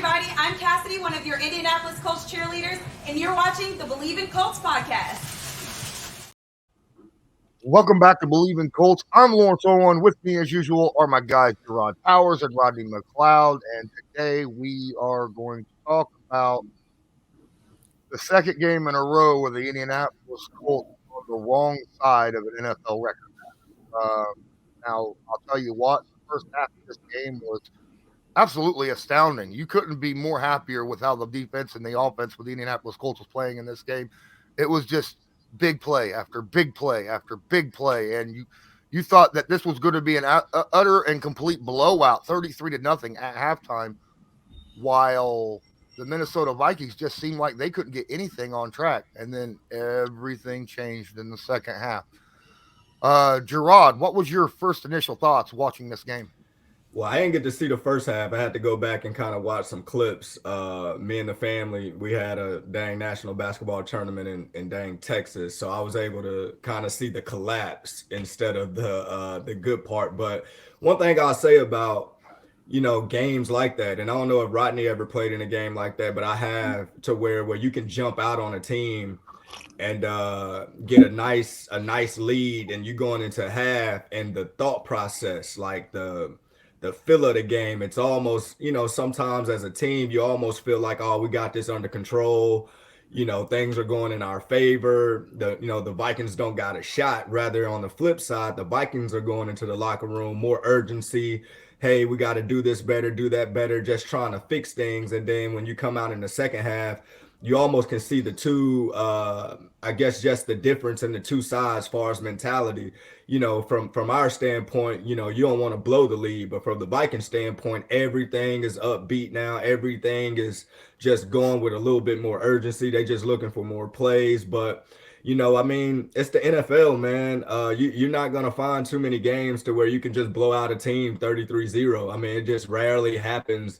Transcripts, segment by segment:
everybody. I'm Cassidy, one of your Indianapolis Colts cheerleaders, and you're watching the Believe in Colts podcast. Welcome back to Believe in Colts. I'm Lawrence Owen. With me, as usual, are my guys Jerraud Powers and Rodney McLeod. And today we are going to talk about the second game in a row where the Indianapolis Colts are on the wrong side of an NFL record. Now, I'll tell you what, the first half of this game was absolutely astounding. You couldn't be more happier with how the defense and the offense with the Indianapolis Colts was playing in this game. It was just big play after big play after big play, and you thought that this was going to be an utter and complete blowout, 33-0 at halftime, while the Minnesota Vikings just seemed like they couldn't get anything on track, and then everything changed in the second half. Jerraud, what was your first initial thoughts watching this game? Well, I didn't get to see the first half. I had to go back and kind of watch some clips. Me and the family, we had a dang national basketball tournament in dang Texas, so I was able to kind of see the collapse instead of the good part. But one thing I'll say about games like that, and I don't know if Rodney ever played in a game like that, but I have, to where you can jump out on a team and get a nice lead, and you going into half, and the thought process, like the feel of the game, it's almost, sometimes as a team, you almost feel like, oh, we got this under control. Things are going in our favor. The Vikings don't got a shot. Rather, on the flip side, the Vikings are going into the locker room, more urgency. Hey, we got to do this better, do that better, just trying to fix things. And then when you come out in the second half, you almost can see the two, I guess, just the difference in the two sides as far as mentality. From our standpoint, you don't want to blow the lead, but from the Viking standpoint, everything is upbeat now. Everything is just going with a little bit more urgency. They just looking for more plays. But, it's the NFL, man. You're not going to find too many games to where you can just blow out a team 33-0. I mean, it just rarely happens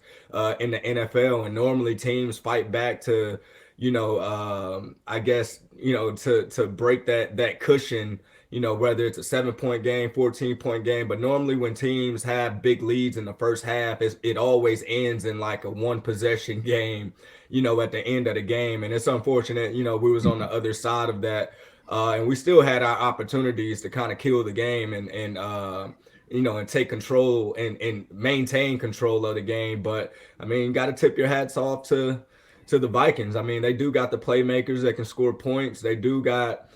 in the NFL. And normally teams fight back to, I guess, to break that cushion, whether it's a 7-point game, 14-point game. But normally when teams have big leads in the first half, it always ends in like a one possession game, at the end of the game. And it's unfortunate, we was on the other side of that. And we still had our opportunities to kind of kill the game and take control and maintain control of the game. But I mean, got to tip your hats off to the Vikings. I mean, they do got the playmakers that can score points. They do got,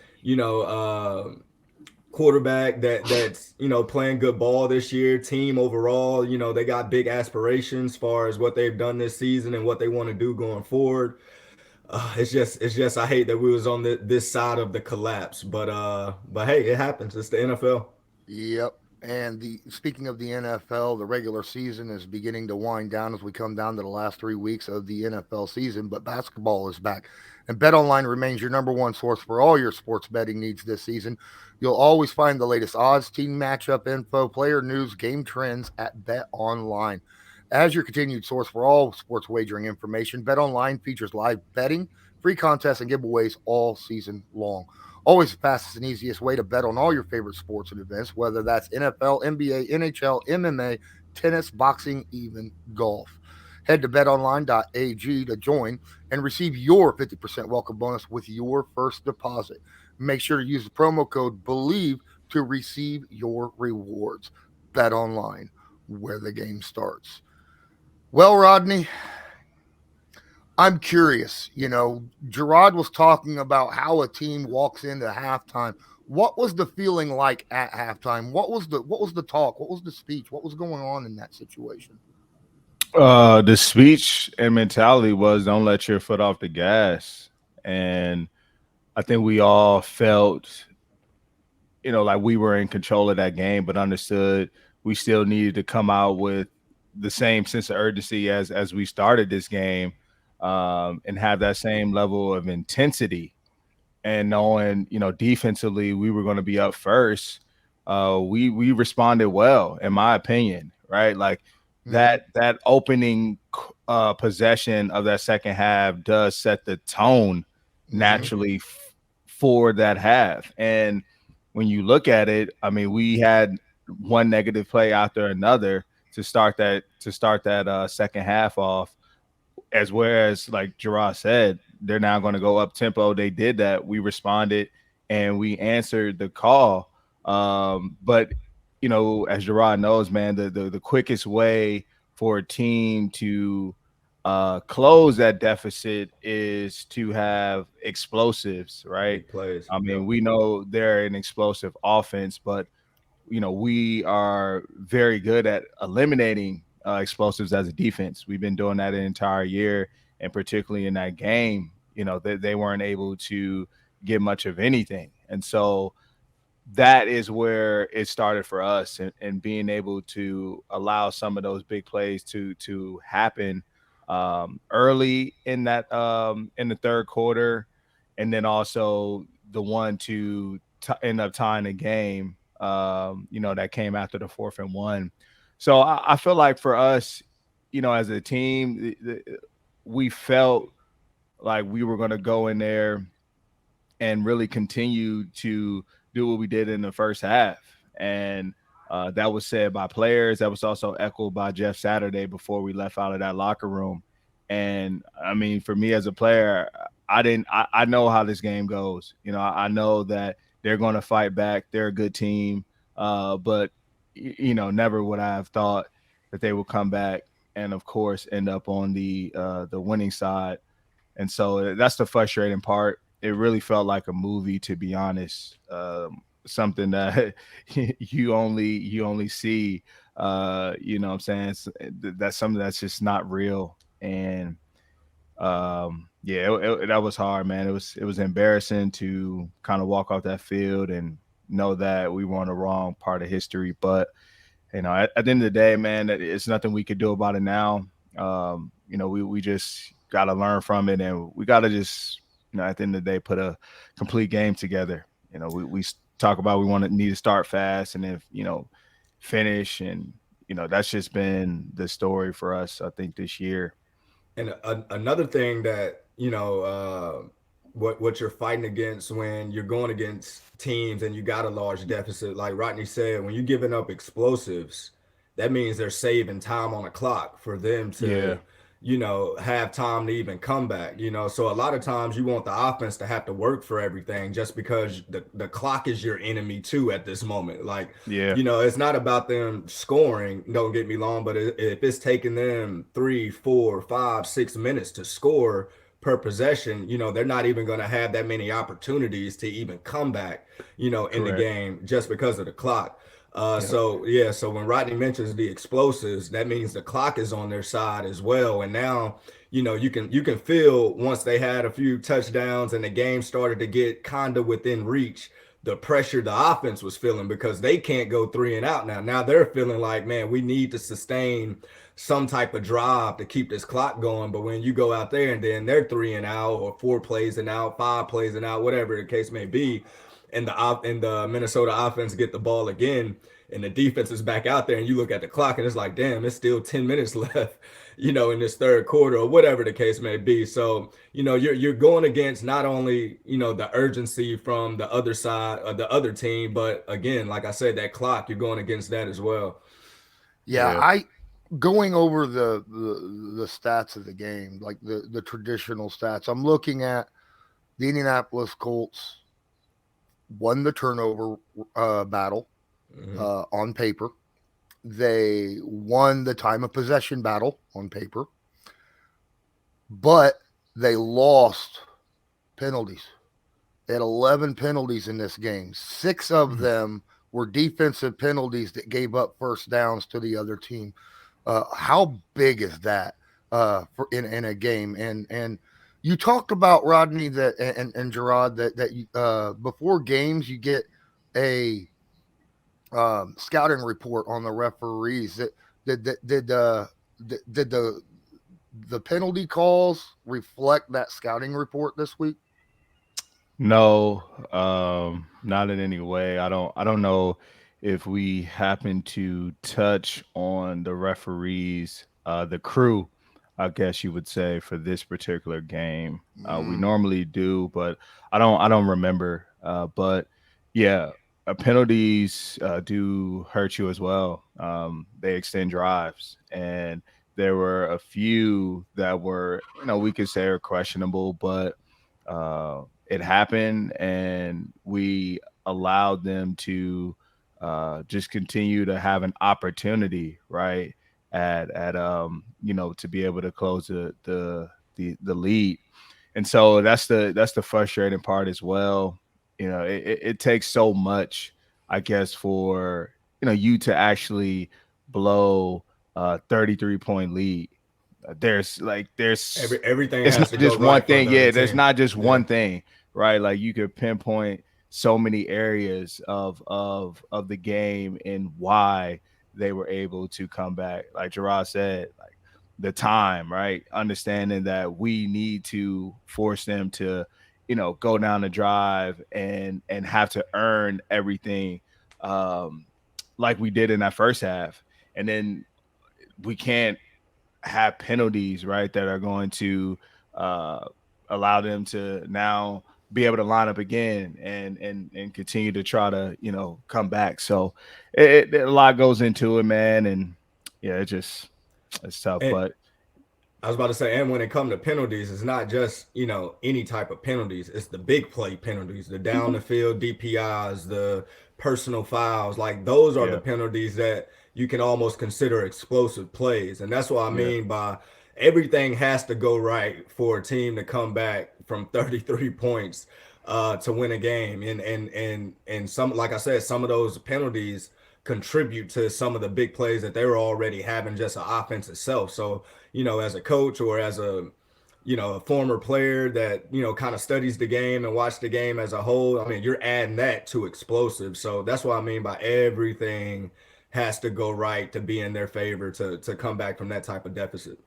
quarterback that's playing good ball this year. Team overall, they got big aspirations as far as what they've done this season and what they want to do going forward. It's just I hate that we was on this side of the collapse, but hey, it happens. It's the NFL. Yep. And speaking of the NFL, the regular season is beginning to wind down as we come down to the last 3 weeks of the NFL season, but basketball is back. And BetOnline remains your number one source for all your sports betting needs this season. You'll always find the latest odds, team matchup info, player news, game trends at BetOnline. As your continued source for all sports wagering information, BetOnline features live betting, free contests, and giveaways all season long. Always the fastest and easiest way to bet on all your favorite sports and events, whether that's NFL, NBA, NHL, MMA, tennis, boxing, even golf. Head to betonline.ag to join and receive your 50% welcome bonus with your first deposit. Make sure to use the promo code BELIEVE to receive your rewards. BetOnline, where the game starts. Well, Rodney, I'm curious. Jerraud was talking about how a team walks into halftime. What was the feeling like at halftime? What was the talk? What was the speech? What was going on in that situation? The speech and mentality was don't let your foot off the gas. And I think we all felt, like we were in control of that game, but understood we still needed to come out with the same sense of urgency as we started this game, and have that same level of intensity. And knowing, defensively we were going to be up first, we responded well, in my opinion, right? Like that opening possession of that second half does set the tone naturally for that half. And when you look at it, I mean, we had one negative play after another to start that second half off. whereas like Jerraud said, they're now going to go up tempo. They did that. We responded and we answered the call. But as Jerraud knows, man, the quickest way for a team to close that deficit is to have explosives, right? Big plays. I mean, Yep. we know they're an explosive offense, but we are very good at eliminating explosives as a defense. We've been doing that an entire year, and particularly in that game, they weren't able to get much of anything. And so that is where it started for us, and being able to allow some of those big plays to happen early in that in the third quarter, and then also the one to end up tying the game. That came after the 4th and 1. So I feel like for us, as a team, we felt like we were going to go in there and really continue to do what we did in the first half. And that was said by players. That was also echoed by Jeff Saturday before we left out of that locker room. And I mean, for me as a player, I know how this game goes. I know that they're going to fight back. They're a good team. But never would I have thought that they would come back and, of course, end up on the winning side. And so that's the frustrating part. It really felt like a movie, to be honest. Something that you only see. You know what I'm saying? That's something that's just not real. And that was hard, man. It was embarrassing to kind of walk off that field and know that we were on the wrong part of history. But at the end of the day, man, it's nothing we could do about it now. We just got to learn from it, and we got to just, at the end of the day, put a complete game together. We talk about need to start fast and then, finish. And, that's just been the story for us, I think, this year. And another thing that, what you're fighting against when you're going against teams and you got a large deficit, like Rodney said, when you're giving up explosives, that means they're saving time on the clock for them to, have time to even come back, So a lot of times you want the offense to have to work for everything just because the clock is your enemy too at this moment. Like, it's not about them scoring, don't get me wrong, but if it's taking them 3, 4, 5, 6 minutes to score per possession, they're not even going to have that many opportunities to even come back, in the game just because of the clock. So when Rodney mentions the explosives, that means the clock is on their side as well. And now, you can feel once they had a few touchdowns and the game started to get kind of within reach, the pressure the offense was feeling because they can't go 3 and out now. Now they're feeling like, man, we need to sustain some type of drive to keep this clock going. But when you go out there and then they're 3 and out or 4 plays and out, 5 plays and out, whatever the case may be, and the Minnesota offense get the ball again, and the defense is back out there, and you look at the clock, and it's like, damn, it's still 10 minutes left, in this third quarter or whatever the case may be. So, you're going against not only, the urgency from the other side of the other team, but again, like I said, that clock, you're going against that as well. Yeah. Going over the stats of the game, like the traditional stats, I'm looking at the Indianapolis Colts won the turnover battle on paper. They won the time of possession battle on paper, but they lost penalties. They had 11 penalties in this game. 6 of them were defensive penalties that gave up first downs to the other team. How big is that for in a game? And you talked about, Rodney, that and Jerraud, that before games you get a scouting report on the referees. Did the penalty calls reflect that scouting report this week? No, not in any way. I don't know if we happen to touch on the referees, the crew, I guess you would say, for this particular game. We normally do, but I don't remember. But yeah, penalties do hurt you as well. They extend drives, and there were a few that were, we could say are questionable, but it happened, and we allowed them to just continue to have an opportunity, right? To be able to close the lead. And so that's the frustrating part as well. It takes so much, I guess, for you to actually blow a 33-point lead. There's Everything it's has not to go just one right for thing. the other Yeah, there's team. not just Yeah. one thing, right? Like you could pinpoint so many areas of the game and why they were able to come back. Like Jerraud said, like the time, right? Understanding that we need to force them to, go down the drive and have to earn everything, like we did in that first half. And then we can't have penalties, right, that are going to uh, allow them to now be able to line up again and continue to try to come back. So a lot goes into it, man, and yeah, it's tough. And But I was about to say, and when it comes to penalties, it's not just, any type of penalties. It's the big play penalties, the down the field DPIs, the personal fouls. Like those are the yeah, penalties that you can almost consider explosive plays. And that's what I yeah, mean by everything has to go right for a team to come back from 33 points to win a game. And some, like I said, some of those penalties contribute to some of the big plays that they were already having just an offense itself. So, as a coach or as a former player that, kind of studies the game and watch the game as a whole, I mean, you're adding that to explosive. So that's what I mean by everything has to go right to be in their favor to come back from that type of deficit.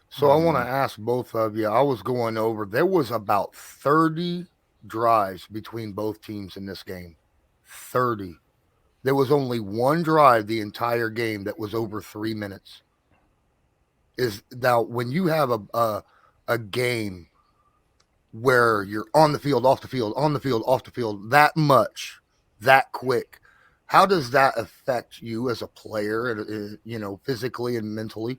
So I want to ask both of you. I was going over. There was about 30 drives between both teams in this game. 30. There was only one drive the entire game that was over 3 minutes. Is now when you have a game where you're on the field, off the field, on the field, off the field that much, that quick. How does that affect you as a player, physically and mentally?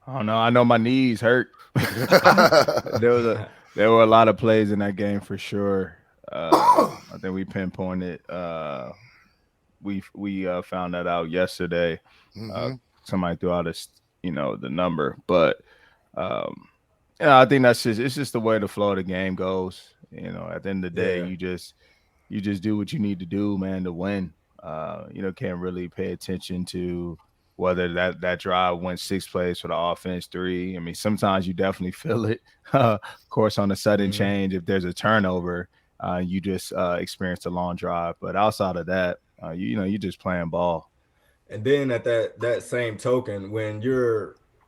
I don't know. I know my knees hurt. there was a there were a lot of plays in that game for sure. I think we pinpointed. We found that out yesterday. Mm-hmm. Somebody threw out the number, but I think it's just the way the flow of the game goes. At the end of the day, Yeah. you just do what you need to do, man, to win. Can't really pay attention to whether that drive went 6 plays for the offense, 3. I mean, sometimes you definitely feel it. Of course, on a sudden Mm-hmm. change, if there's a turnover, you just experience a long drive. But outside of that, you're just playing ball. And then at that same token,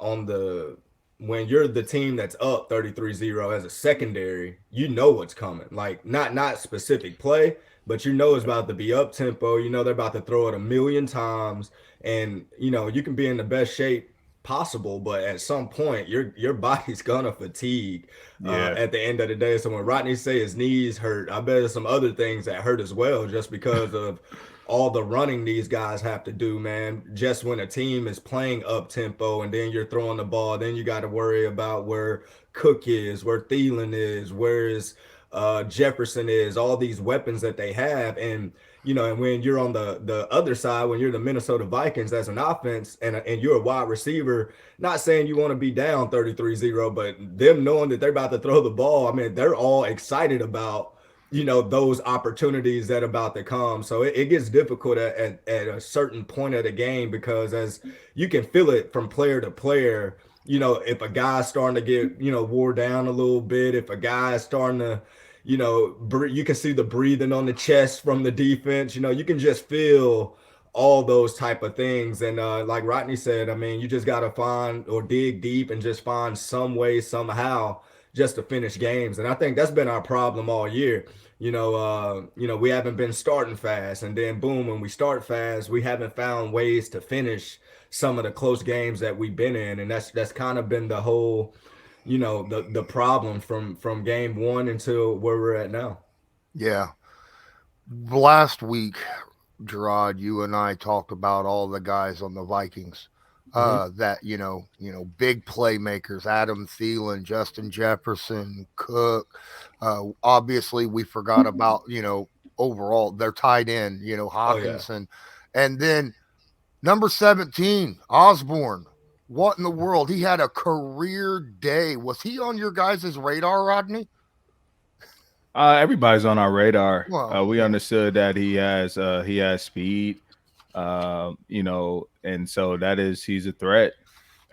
on the when you're the team that's up 33-0 as a secondary, you know what's coming. Like not specific play, but it's about to be up tempo. They're about to throw it a million times, and you can be in the best shape possible, but at some point your body's gonna fatigue Yeah, at the end of the day. So when Rodney say his knees hurt, I bet there's some other things that hurt as well, just because of all the running these guys have to do, man. Just when a team is playing up tempo and then you're throwing the ball, then you got to worry about where Cook is, where Thielen is, where is Jefferson is, all these weapons that they have. And when you're on the other side, when you're the Minnesota Vikings as an offense and you're a wide receiver, not saying you want to be down 33-0, but them knowing that they're about to throw the ball, I mean, they're all excited about those opportunities that are about to come. So it gets difficult at a certain point of the game, because as you can feel it from player to player, if a guy's starting to get wore down a little bit, if a guy is starting to you can see the breathing on the chest from the defense. You can just feel all those type of things. And like Rodney said, I mean, you just got to find or dig deep and just find some way somehow just to finish games. And I think that's been our problem all year. We haven't been starting fast, and then boom, when we start fast, we haven't found ways to finish some of the close games that we've been in. And that's kind of been the whole, the problem from game one until where we're at now. Yeah. Last week, Jerraud, you and I talked about all the guys on the Vikings that big playmakers, Adam Thielen, Justin Jefferson, Cook. Obviously, we forgot about overall their tight end, Hawkinson, and then number 17, Osborne. What in the world? He had a career day. Was he on your guys' radar, Rodney? Everybody's on our radar. Well, We understood that he has speed, and so he's a threat.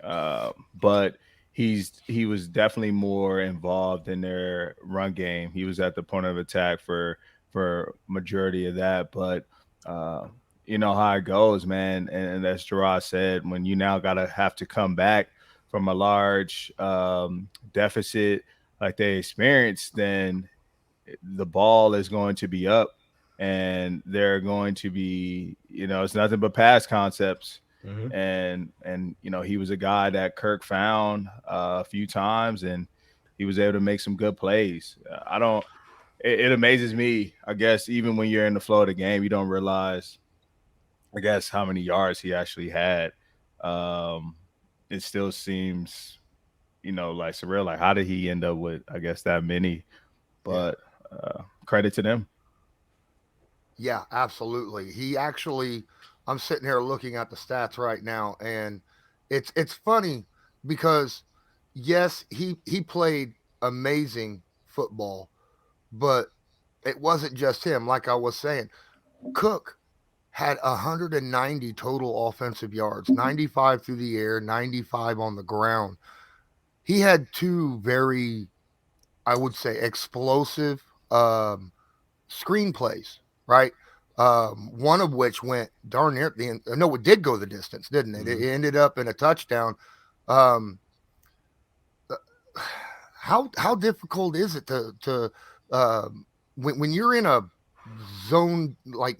But he was definitely more involved in their run game. He was at the point of attack for majority of that. But you know how it goes, man. And as Jerraud said, when you now have to come back from a large deficit like they experienced, then the ball is going to be up, and they're going to be, it's nothing but pass concepts. And he was a guy that Kirk found a few times, and he was able to make some good plays. It amazes me, I guess, even when you're in the flow of the game, you don't realize, I guess, how many yards he actually had. It still seems, like surreal. Like, how did he end up with, I guess, that many? But credit to them. Yeah, absolutely. He actually, I'm sitting here looking at the stats right now, and it's funny because yes, he played amazing football, but it wasn't just him. Like I was saying, Cook had 190 total offensive yards, 95 through the air, 95 on the ground. He had two very, I would say, explosive screenplays, right? One of which went darn near the end. No, it did go the distance, didn't it? It ended up in a touchdown. How difficult is it to when you're in a zone, like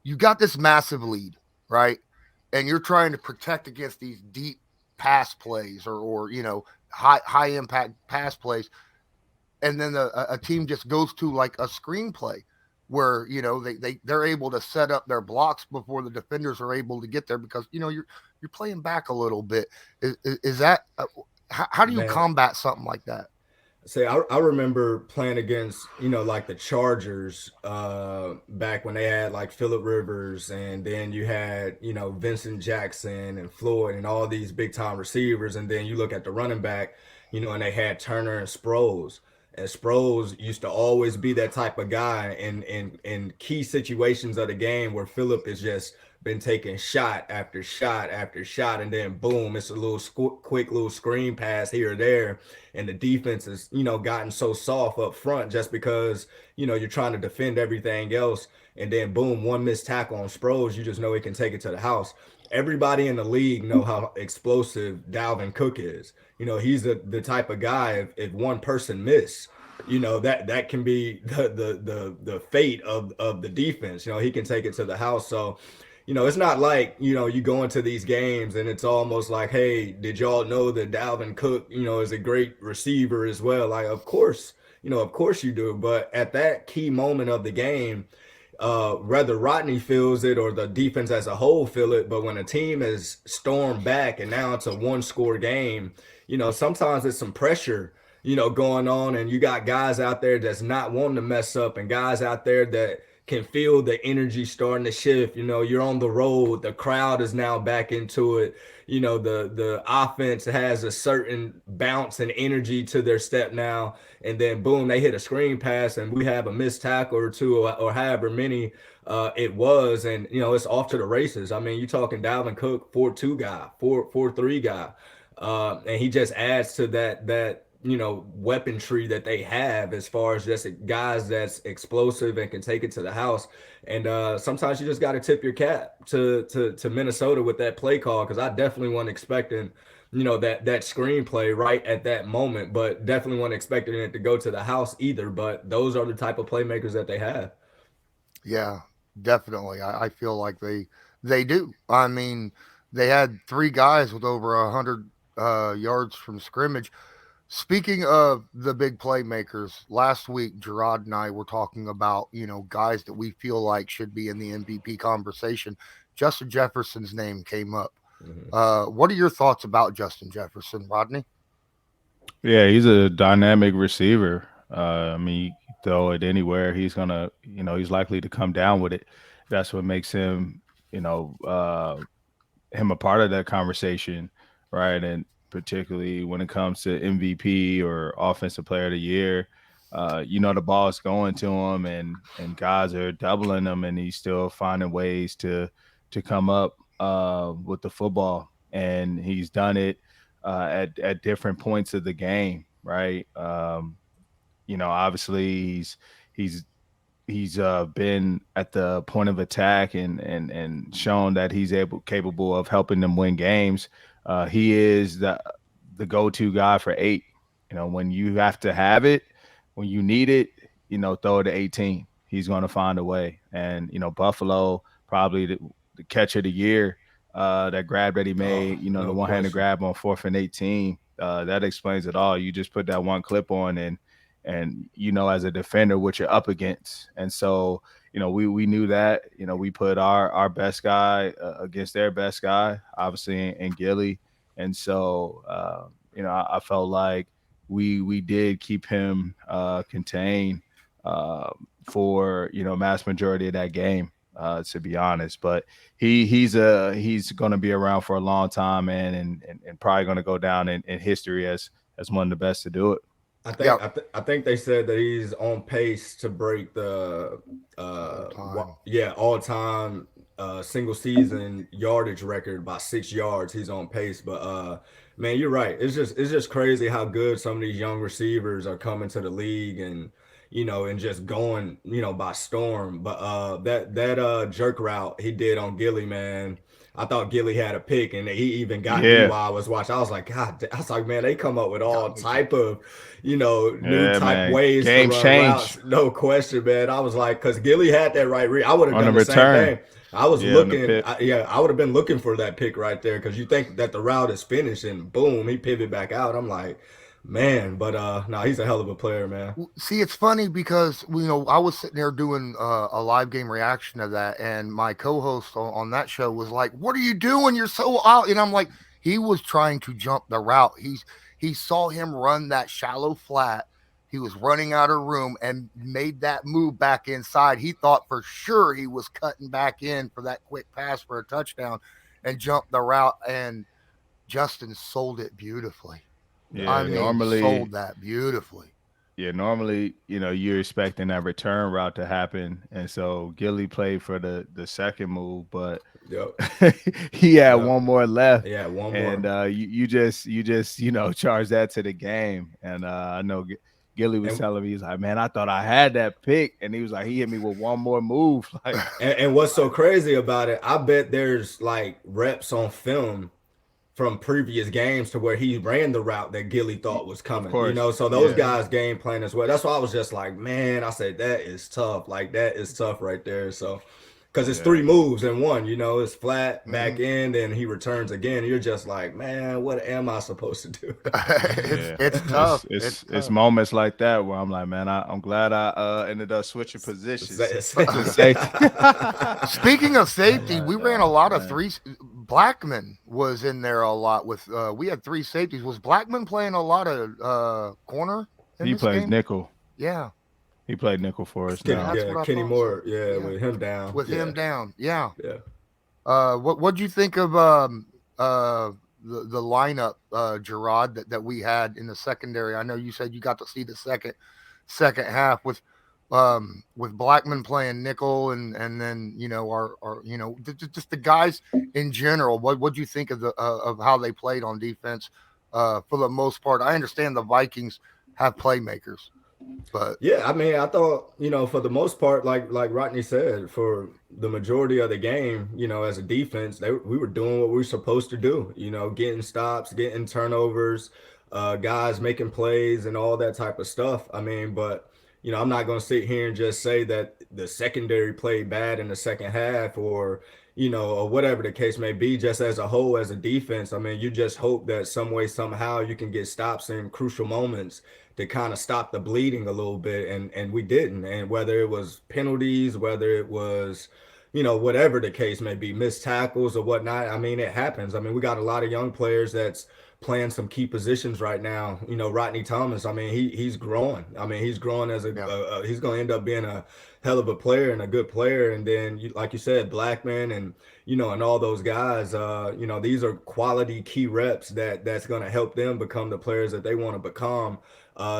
you got this massive lead, right? And you're trying to protect against these deep pass plays or high impact pass plays, and then a team just goes to like a screenplay where they're able to set up their blocks before the defenders are able to get there because you're playing back a little bit. Is that how do you combat something like that? Say, I remember playing against, like the Chargers back when they had like Phillip Rivers, and then you had, Vincent Jackson and Floyd and all these big time receivers. And then you look at the running back, and they had Turner and Sproles. And Sproles used to always be that type of guy in key situations of the game where Phillip has just been taking shot after shot after shot, and then boom, it's a little quick little screen pass here or there, and the defense has gotten so soft up front just because you're trying to defend everything else, and then boom, one missed tackle on Sproles, you just know he can take it to the house. Everybody in the league know how explosive Dalvin Cook is. He's the type of guy, if one person miss, that can be the fate of the defense. He can take it to the house. So it's not like, you go into these games and it's almost like, hey, did y'all know that Dalvin Cook, is a great receiver as well? Like, of course you do. But at that key moment of the game, whether Rodney feels it or the defense as a whole feel it, but when a team is stormed back and now it's a one-score game, sometimes it's some pressure, going on, and you got guys out there that's not wanting to mess up and guys out there that can feel the energy starting to shift. You're on the road, the crowd is now back into it. The offense has a certain bounce and energy to their step now, and then boom, they hit a screen pass and we have a missed tackle or two or however many it was, and it's off to the races. I mean, you're talking Dalvin Cook, 4-2 guy, 4-3 guy, and he just adds to that weaponry that they have as far as just guys that's explosive and can take it to the house. And sometimes you just got to tip your cap to Minnesota with that play call, because I definitely wasn't expecting that screenplay right at that moment, but definitely wasn't expecting it to go to the house either. But those are the type of playmakers that they have. Yeah, definitely. I feel like they do. I mean, they had three guys with over 100 yards from scrimmage. Speaking of the big playmakers, last week Jerraud and I were talking about, guys that we feel like should be in the MVP conversation. Justin Jefferson's name came up. What are your thoughts about Justin Jefferson, Rodney? Yeah, he's a dynamic receiver. I mean, you throw it anywhere, he's gonna, he's likely to come down with it. That's what makes him, you know, him a part of that conversation, right? And particularly when it comes to MVP or Offensive Player of the Year, the ball is going to him, and guys are doubling him, and he's still finding ways to come up with the football, and he's done it at different points of the game, right? Obviously he's he's been at the point of attack and shown that he's capable of helping them win games. He is the go-to guy for 8. When you have to have it, when you need it, throw it to 18. He's going to find a way. And Buffalo probably the catch of the year, that grab that he made, No the one-handed question. grab on 4th and 18. That explains it all. You just put that one clip on, and as a defender what you're up against. And so we knew that. We put our best guy against their best guy, obviously, in Gilly. And so I felt like we did keep him contained for mass majority of that game, to be honest. But he's going to be around for a long time, man, and probably going to go down in history as one of the best to do it. I think they said that he's on pace to break the all time single season yardage record by 6 yards. He's on pace, but man, you're right. It's just crazy how good some of these young receivers are coming to the league, and just going by storm. But that jerk route he did on Gilly, man. I thought Gilly had a pick, and he even got me while I was watching. I was like, God, I was like, man, they come up with all type of, new type ways Game to run change. routes. No question, man. I was like, because Gilly had that right read. I would have done the return. same thing. I was looking, I would have been looking for that pick right there, because you think that the route is finished, and boom, he pivot back out. I'm like, man, but no, he's a hell of a player, man. See, it's funny because I was sitting there doing a live game reaction of that, and my co-host on that show was like, "What are you doing? You're so out!" And I'm like, he was trying to jump the route. He saw him run that shallow flat. He was running out of room and made that move back inside. He thought for sure he was cutting back in for that quick pass for a touchdown, and jumped the route. And Justin sold it beautifully. Yeah, sold that beautifully. Yeah, normally, you're expecting that return route to happen. And so Gilly played for the second move, but he had one more left. Yeah, one more. And you just charge that to the game. And I know Gilly was telling me, he's like, man, I thought I had that pick. And he was like, he hit me with one more move. Like, and what's so crazy about it, I bet there's like reps on film from previous games to where he ran the route that Gilly thought was coming, so those guys game plan as well. That's why I was just like, man, I said, that is tough. Like, that is tough right there. So, because it's 3 moves in one, it's flat, back end, and he returns again. You're just like, man, what am I supposed to do? It's tough. It's moments like that where I'm like, man, I'm glad I ended up switching positions. Speaking of safety, we ran a lot of threes. Blackman was in there a lot with. We had 3 safeties. Was Blackman playing a lot of corner? He plays nickel. Yeah. He played nickel for us. Kenny Moore. Yeah, with him down. Him down. Yeah. Yeah. What'd you think of the lineup, Jerraud, that we had in the secondary? I know you said you got to see the second half with Blackman playing nickel, and then our just the guys in general. What'd you think of how they played on defense? For the most part, I understand the Vikings have playmakers. But yeah, I mean, I thought, for the most part, like Rodney said, for the majority of the game, as a defense, we were doing what we were supposed to do, getting stops, getting turnovers, guys making plays and all that type of stuff. I mean, but, I'm not going to sit here and just say that the secondary played bad in the second half, or whatever the case may be. Just as a whole, as a defense, I mean, you just hope that some way, somehow you can get stops in crucial moments to kind of stop the bleeding a little bit, and we didn't. And whether it was penalties, whether it was whatever the case may be, missed tackles or whatnot. I mean, it happens. I mean, we got a lot of young players that's playing some key positions right now. Rodney Thomas, I mean, he's growing. I mean, he's growing as he's going to end up being a hell of a player and a good player. And then, like you said, Blackman and and all those guys, these are quality key reps that's going to help them become the players that they want to become.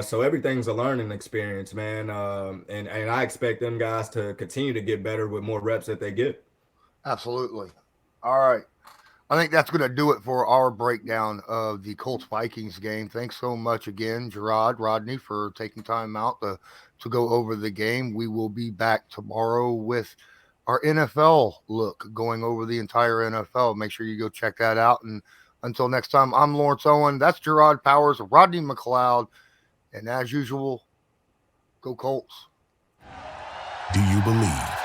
So everything's a learning experience, man. And I expect them guys to continue to get better with more reps that they get. Absolutely. All right. I think that's going to do it for our breakdown of the Colts Vikings game. Thanks so much again, Rodney, for taking time out to go over the game. We will be back tomorrow with our NFL look, going over the entire NFL. Make sure you go check that out. And until next time, I'm Lawrence Owen. That's Jerraud Powers, Rodney McLeod. And as usual, go Colts. Do you believe?